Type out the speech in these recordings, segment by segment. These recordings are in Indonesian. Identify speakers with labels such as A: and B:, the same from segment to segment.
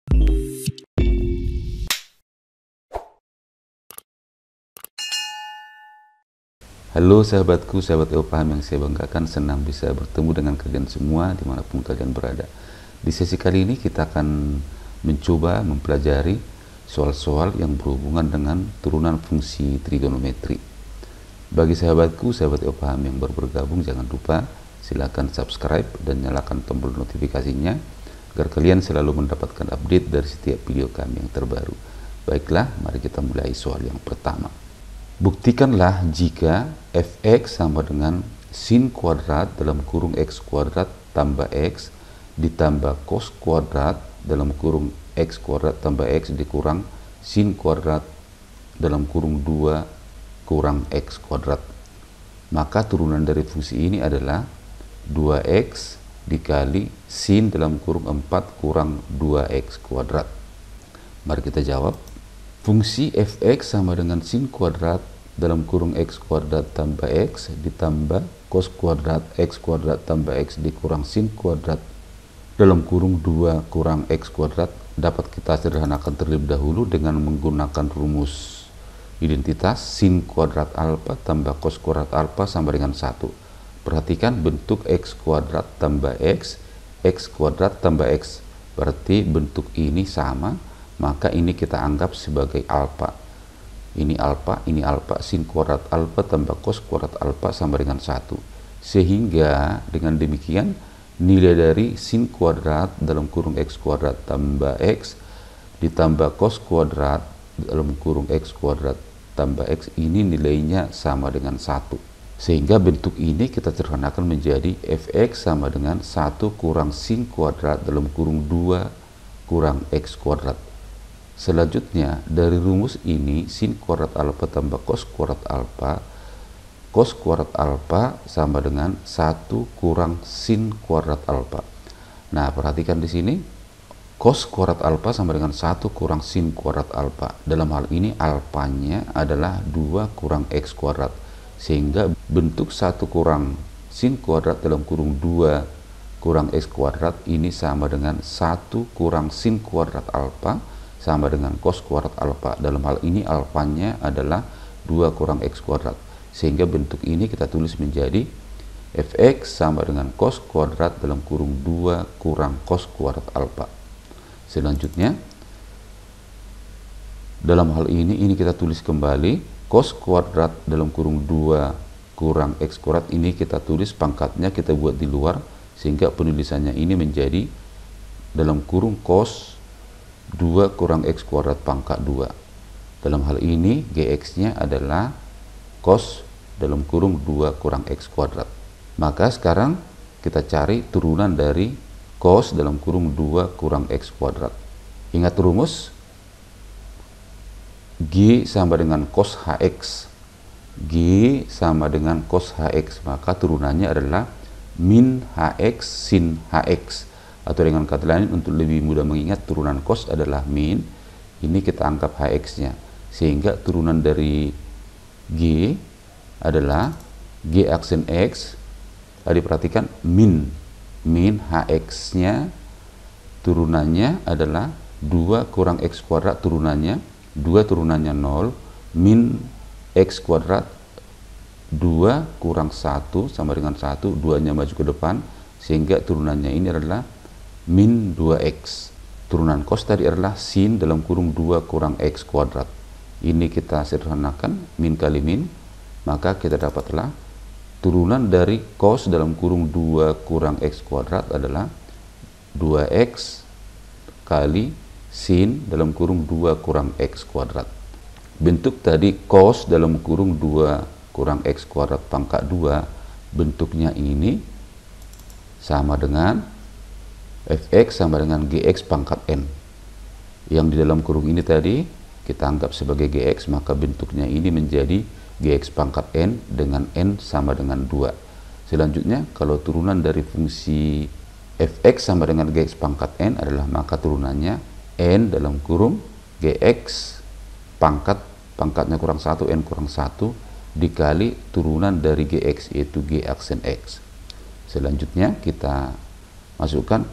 A: Halo sahabatku, sahabat Paham yang saya banggakan, senang bisa bertemu dengan kalian semua dimanapun kalian berada. Di sesi kali ini kita akan mencoba mempelajari soal-soal yang berhubungan dengan turunan fungsi trigonometri. Bagi sahabatku, sahabat Paham yang baru bergabung, jangan lupa silakan subscribe dan nyalakan tombol notifikasinya agar kalian selalu mendapatkan update dari setiap video kami yang terbaru. Baiklah, mari kita mulai soal yang pertama. Buktikanlah jika fx sama dengan sin kuadrat dalam kurung x kuadrat tambah x ditambah cos kuadrat dalam kurung x kuadrat tambah x dikurang sin kuadrat dalam kurung 2 kurang x kuadrat. Maka turunan dari fungsi ini adalah 2x dikali sin dalam kurung 4 kurang 2x kuadrat. Mari kita jawab. Fungsi fx sama dengan sin kuadrat dalam kurung x kuadrat tambah x ditambah cos kuadrat x kuadrat tambah x dikurang sin kuadrat dalam kurung 2 kurang x kuadrat dapat kita sederhanakan terlebih dahulu dengan menggunakan rumus identitas sin kuadrat alfa tambah cos kuadrat alfa sama dengan 1. Perhatikan bentuk x kuadrat tambah x kuadrat tambah x, berarti bentuk ini sama, maka ini kita anggap sebagai alfa. Ini alfa, sin kuadrat alfa tambah cos kuadrat alfa sama dengan 1. Sehingga dengan demikian nilai dari sin kuadrat dalam kurung x kuadrat tambah x ditambah cos kuadrat dalam kurung x kuadrat tambah x ini nilainya sama dengan 1. Sehingga bentuk ini kita sederhanakan menjadi fx sama dengan 1 kurang sin kuadrat dalam kurung 2 kurang x kuadrat. Selanjutnya dari rumus ini sin kuadrat alfa tambah cos kuadrat alfa sama dengan 1 kurang sin kuadrat alfa. Nah, perhatikan di sini cos kuadrat alfa sama dengan 1 kurang sin kuadrat alfa. Dalam hal ini alfanya adalah 2 kurang x kuadrat, sehingga bentuk 1 kurang sin kuadrat dalam kurung 2 kurang x kuadrat ini sama dengan 1 kurang sin kuadrat alfa sama dengan cos kuadrat alfa. Dalam hal ini alfanya adalah 2 kurang x kuadrat, sehingga bentuk ini kita tulis menjadi fx sama dengan cos kuadrat dalam kurung 2 kurang cos kuadrat alfa. Selanjutnya dalam hal ini kita tulis kembali cos kuadrat dalam kurung 2 kurang x kuadrat, ini kita tulis pangkatnya kita buat di luar, sehingga penulisannya ini menjadi dalam kurung cos 2 kurang x kuadrat pangkat 2. Dalam hal ini gx-nya adalah cos dalam kurung 2 kurang x kuadrat. Maka sekarang kita cari turunan dari cos dalam kurung 2 kurang x kuadrat. Ingat rumus G sama dengan cos hx. G sama dengan cos hx, maka turunannya adalah min hx sin hx. Atau dengan kata lain, untuk lebih mudah mengingat, turunan cos adalah min, ini kita anggap hx nya, sehingga turunan dari g adalah g aksen x. Diperhatikan min hx nya turunannya adalah 2 kurang x kuadrat, turunannya 2 turunannya 0, min x kuadrat 2 kurang 1 sama dengan 1, 2 nya maju ke depan, sehingga turunannya ini adalah min 2x. Turunan cos tadi adalah sin dalam kurung 2 kurang x kuadrat. Ini kita sederhanakan, min kali min, maka kita dapatlah turunan dari cos dalam kurung 2 kurang x kuadrat adalah 2x kali sin dalam kurung 2 kurang x kuadrat. Bentuk tadi cos dalam kurung 2 kurang x kuadrat pangkat 2, bentuknya ini sama dengan fx sama dengan gx pangkat n. Yang di dalam kurung ini tadi kita anggap sebagai gx, maka bentuknya ini menjadi gx pangkat n dengan n sama dengan 2. Selanjutnya kalau turunan dari fungsi fx sama dengan gx pangkat n adalah, maka turunannya n dalam kurung gx pangkatnya kurang 1, n kurang 1 dikali turunan dari gx, yaitu g aksen x. Selanjutnya kita masukkan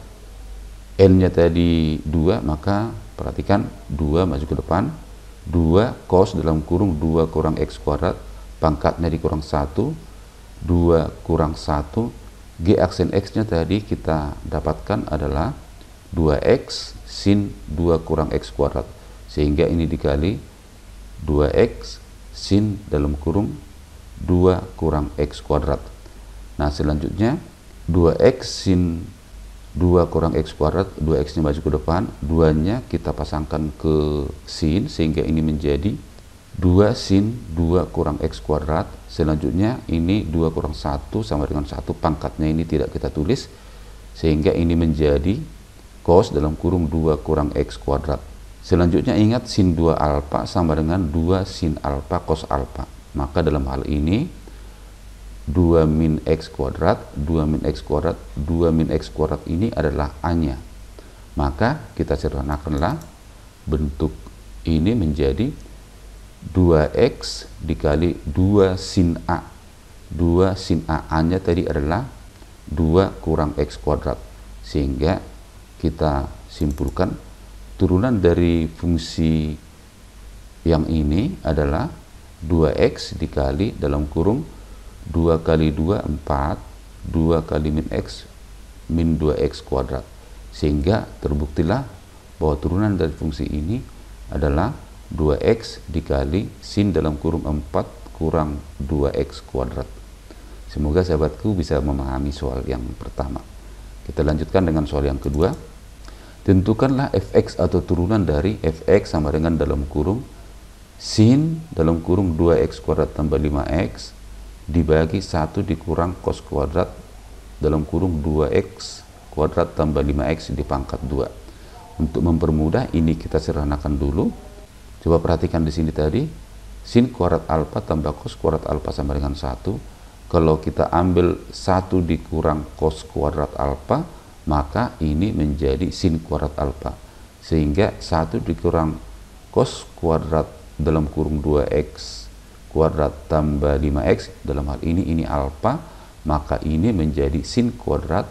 A: N-nya tadi 2, maka perhatikan 2 maju ke depan, 2 cos dalam kurung 2 kurang X kuadrat, pangkatnya dikurang 1, 2 kurang 1, G aksen X-nya tadi kita dapatkan adalah 2X sin 2 kurang X kuadrat, sehingga ini dikali 2X sin dalam kurung 2 kurang X kuadrat. Nah selanjutnya 2X sin 2 kurang X kuadrat, 2X nya maju ke depan, 2 nya kita pasangkan ke sin, sehingga ini menjadi 2 sin 2 kurang X kuadrat. Selanjutnya ini 2 kurang 1 sama dengan 1, pangkatnya ini tidak kita tulis, sehingga ini menjadi cos dalam kurung 2 kurang X kuadrat. Selanjutnya ingat sin 2 alfa sama dengan 2 sin alfa cos alfa, maka dalam hal ini 2 min X kuadrat, 2 min X kuadrat, 2 min X kuadrat ini adalah A-nya. Maka kita sederhanakanlah bentuk ini menjadi 2X dikali 2 sin A. 2 sin A, A-nya tadi adalah 2 kurang X kuadrat. Sehingga kita simpulkan turunan dari fungsi yang ini adalah 2X dikali dalam kurung 2 kali 2 4, 2 kali min X min 2X kuadrat, sehingga terbuktilah bahwa turunan dari fungsi ini adalah 2X dikali sin dalam kurung 4 kurang 2X kuadrat. Semoga sahabatku bisa memahami soal yang pertama. Kita lanjutkan dengan soal yang kedua. Tentukanlah fx atau turunan dari fx sama dengan dalam kurung sin dalam kurung 2x kuadrat tambah 5x dibagi 1 dikurang cos kuadrat dalam kurung 2x kuadrat tambah 5x di pangkat 2. Untuk mempermudah ini kita sederhanakan dulu. Coba perhatikan di sini tadi, sin kuadrat alfa tambah cos kuadrat alfa sama dengan 1. Kalau kita ambil 1 dikurang cos kuadrat alfa, maka ini menjadi sin kuadrat alfa. Sehingga 1 dikurang cos kuadrat dalam kurung 2x kuadrat tambah 5x, dalam hal ini alfa, maka ini menjadi sin kuadrat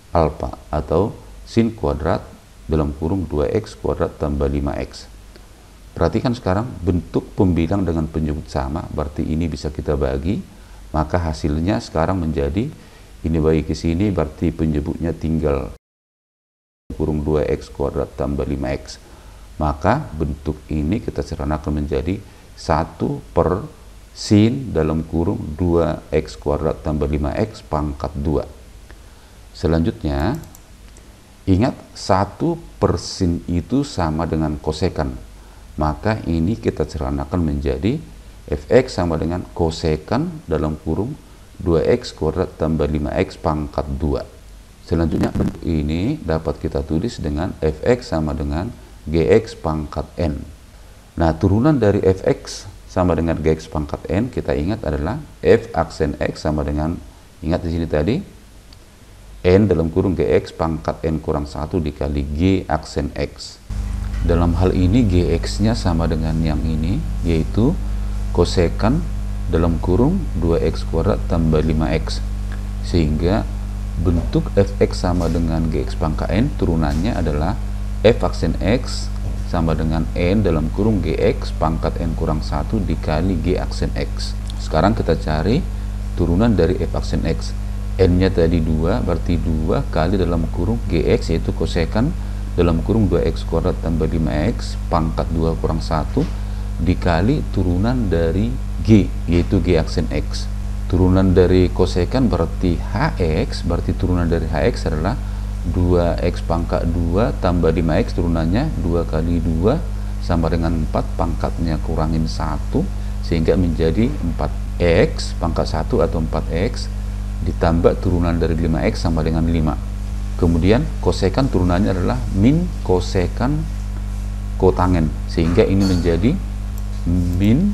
A: alfa atau sin kuadrat dalam kurung 2x kuadrat tambah 5x. Perhatikan sekarang bentuk pembilang dengan penyebut sama, berarti ini bisa kita bagi, maka hasilnya sekarang menjadi ini bagi ke sini, berarti penyebutnya tinggal kurung 2x kuadrat tambah 5x. Maka bentuk ini kita sederhanakan menjadi 1 per sin dalam kurung 2x kuadrat tambah 5x pangkat 2. Selanjutnya ingat 1 per sin itu sama dengan kosekan, maka ini kita sederhanakan menjadi fx sama dengan kosekan dalam kurung 2x kuadrat tambah 5x pangkat 2. Selanjutnya bentuk ini dapat kita tulis dengan fx sama dengan gx pangkat n. Nah turunan dari fx sama dengan gx pangkat n kita ingat adalah f aksen x sama dengan, ingat di sini tadi, n dalam kurung gx pangkat n kurang 1 dikali g aksen x. Dalam hal ini gx nya sama dengan yang ini, yaitu kosekan dalam kurung 2x kuadrat tambah 5x, sehingga bentuk fx sama dengan gx pangkat n turunannya adalah f aksen x sama dengan n dalam kurung gx pangkat n kurang 1 dikali g aksen x. Sekarang kita cari turunan dari f aksen x. N nya tadi 2, berarti 2 kali dalam kurung gx, yaitu kosekan dalam kurung 2x kuadrat tambah 5x pangkat 2 kurang 1 dikali turunan dari g, yaitu g aksen x. Turunan dari kosekan berarti hx, berarti turunan dari hx adalah 2x pangkat 2 tambah 5x, turunannya 2 kali 2 sama dengan 4, pangkatnya kurangin 1 sehingga menjadi 4x pangkat 1 atau 4x ditambah turunan dari 5x sama dengan 5. Kemudian kosekan turunannya adalah min kosekan kotangen, sehingga ini menjadi min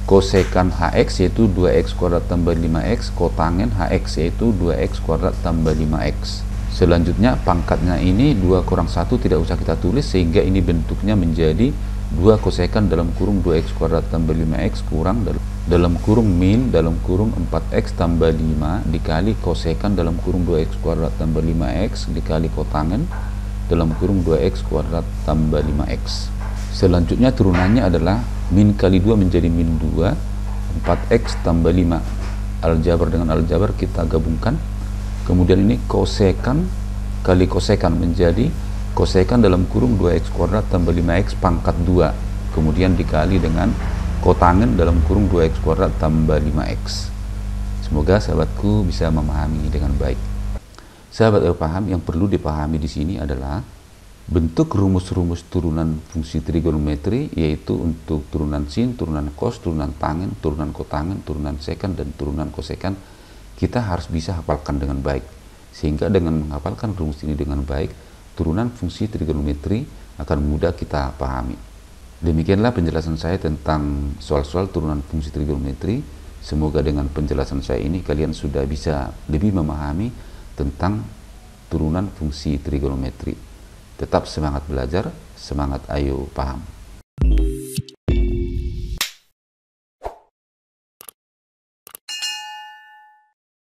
A: kosekan hx yaitu 2x kuadrat tambah 5x kotangen hx yaitu 2x kuadrat tambah 5x. Selanjutnya pangkatnya ini 2 kurang 1 tidak usah kita tulis, sehingga ini bentuknya menjadi 2 kosekan dalam kurung 2x kuadrat tambah 5x kurang dalam kurung min dalam kurung 4x tambah 5 dikali kosekan dalam kurung 2x kuadrat tambah 5x dikali kotangen dalam kurung 2x kuadrat tambah 5x. Selanjutnya turunannya adalah min kali 2 menjadi min 2, 4x tambah 5. Aljabar dengan aljabar kita gabungkan. Kemudian ini kosekan kali kosekan menjadi kosekan dalam kurung 2x kuadrat tambah 5x pangkat 2. Kemudian dikali dengan kotangen dalam kurung 2x kuadrat tambah 5x. Semoga sahabatku bisa memahami dengan baik. Sahabat paham, yang perlu dipahami di sini adalah bentuk rumus-rumus turunan fungsi trigonometri, yaitu untuk turunan sin, turunan cos, turunan tangen, turunan kotangen, turunan sekan, dan turunan kosekan, kita harus bisa hafalkan dengan baik. Sehingga dengan menghafalkan rumus ini dengan baik, turunan fungsi trigonometri akan mudah kita pahami. Demikianlah penjelasan saya tentang soal-soal turunan fungsi trigonometri. Semoga dengan penjelasan saya ini kalian sudah bisa lebih memahami tentang turunan fungsi trigonometri. Tetap semangat belajar, semangat ayo paham.